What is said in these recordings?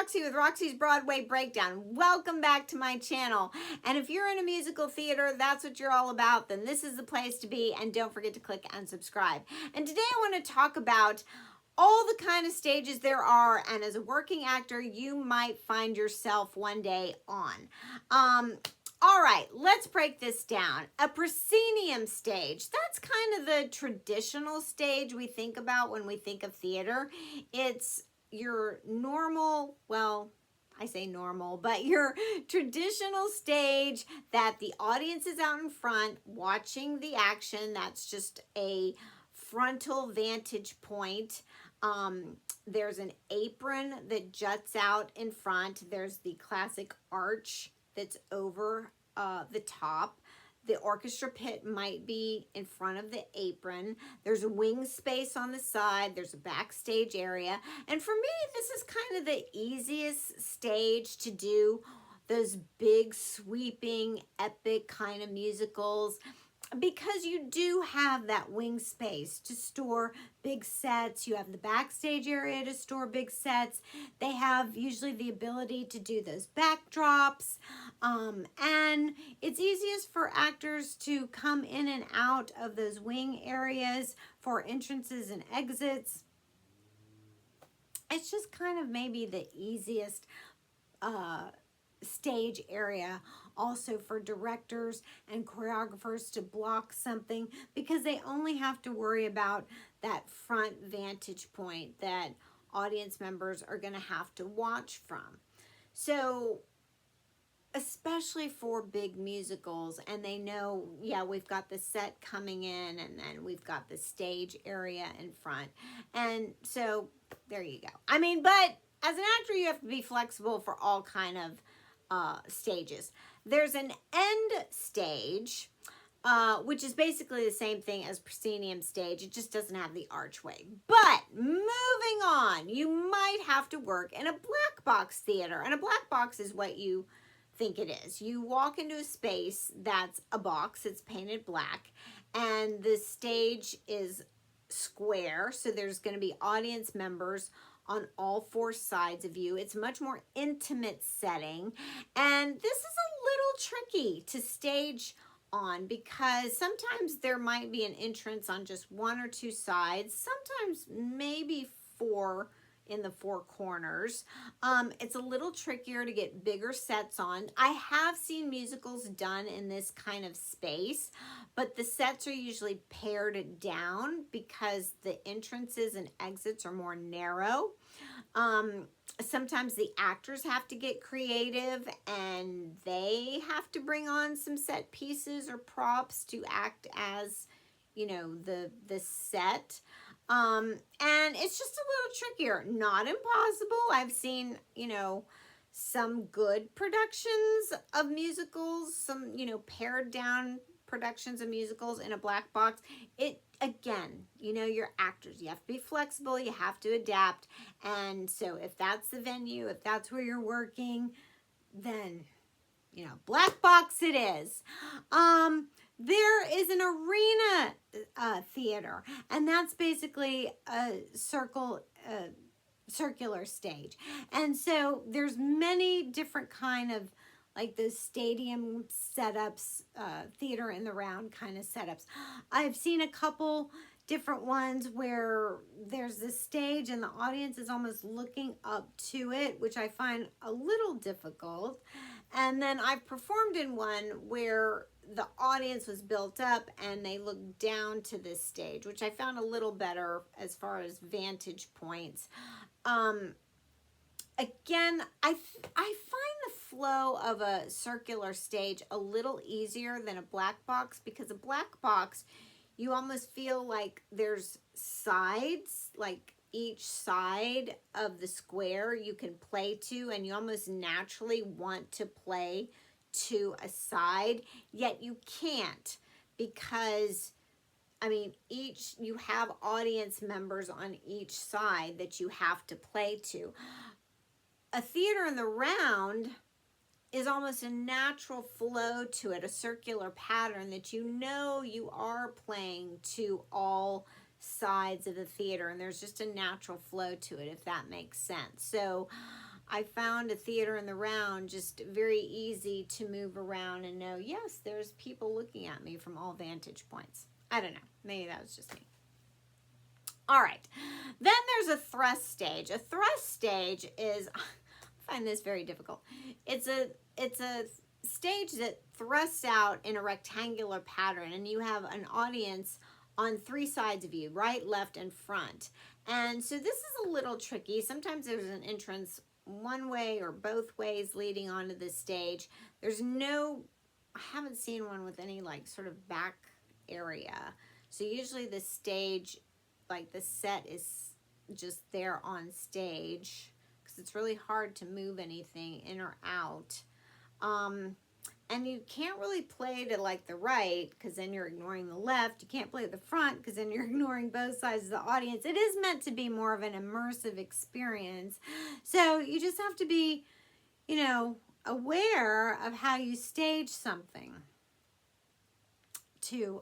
Roxie with Roxie's Broadway Breakdown. Welcome back to my channel. And if you're in a musical theater, that's what you're all about, then this is the place to be. And don't forget to click and subscribe. And today I want to talk about all the kind of stages there are, and as a working actor, you might find yourself one day on. All right, let's break this down. A proscenium stage, that's kind of the traditional stage we think about when we think of theater. It's your normal, well, I say normal, but your traditional stage that the audience is out in front watching the action. That's just a frontal vantage point. There's an apron that juts out in front. There's the classic arch that's over the top. The orchestra pit might be in front of the apron. There's a wing space on the side. There's a backstage area. And for me, this is kind of the easiest stage to do those big, sweeping, epic kind of musicals, because you do have that wing space to store big sets. You have the backstage area to store big sets. They have usually the ability to do those backdrops. And it's easiest for actors to come in and out of those wing areas for entrances and exits. It's just kind of maybe the easiest stage area also for directors and choreographers to block something, because they only have to worry about that front vantage point that audience members are going to have to watch from. So especially for big musicals, and they know, yeah, we've got the set coming in and then we've got the stage area in front. And so there you go. I mean, but as an actor, you have to be flexible for all kind of stages. There's an end stage, which is basically the same thing as proscenium stage. It just doesn't have the archway. But moving on, you might have to work in a black box theater. And a black box is what you think it is. You walk into a space that's a box. It's painted black. And the stage is square. So there's going to be audience members on all four sides of you. It's a much more intimate setting. And this is a little tricky to stage on, because sometimes there might be an entrance on just one or two sides, sometimes maybe four in the four corners. It's a little trickier to get bigger sets on. I have seen musicals done in this kind of space, but the sets are usually pared down because the entrances and exits are more narrow. Sometimes the actors have to get creative and they have to bring on some set pieces or props to act as, you know, the set. And it's just a little trickier. Not impossible. I've seen, you know, some good productions of musicals, some, you know, pared down productions of musicals in a black box. It, again, you know, you're actors. You have to be flexible. You have to adapt. And so if that's the venue, if that's where you're working, then, you know, black box it is. There is an arena theater, and that's basically a circular stage. And so there's many different kind of, like the stadium setups, theater in the round kind of setups. I've seen a couple different ones where there's this stage and the audience is almost looking up to it, which I find a little difficult. And then I've performed in one where the audience was built up and they looked down to this stage, which I found a little better as far as vantage points. Again, I find the flow of a circular stage a little easier than a black box, because a black box, you almost feel like there's sides, like each side of the square you can play to, and you almost naturally want to play to a side, yet you can't, because I mean, you have audience members on each side that you have to play to. A theater in the round is almost a natural flow to it, a circular pattern that you know you are playing to all sides of the theater, and there's just a natural flow to it, if that makes sense. So I found a theater in the round just very easy to move around and know, yes, there's people looking at me from all vantage points. I don't know. Maybe that was just me. All right. Then there's a thrust stage. A thrust stage is, I find this very difficult. It's a stage that thrusts out in a rectangular pattern, and you have an audience on three sides of you, right, left, and front. And so this is a little tricky. Sometimes there's an entrance one way or both ways leading onto the stage. There's no, I haven't seen one with any like sort of back area. So usually the stage, like the set is just there on stage because it's really hard to move anything in or out. And you can't really play to like the right because then you're ignoring the left. You can't play the front because then you're ignoring both sides of the audience. It is meant to be more of an immersive experience. So you just have to be, you know, aware of how you stage something to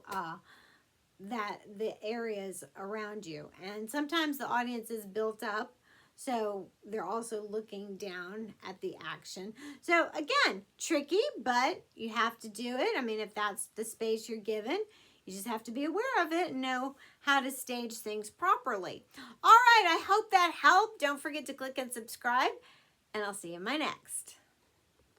that the areas around you. And sometimes the audience is built up, so they're also looking down at the action. So again, tricky, but you have to do it. I mean, if that's the space you're given, you just have to be aware of it and know how to stage things properly. All right, I hope that helped. Don't forget to click and subscribe, and I'll see you in my next.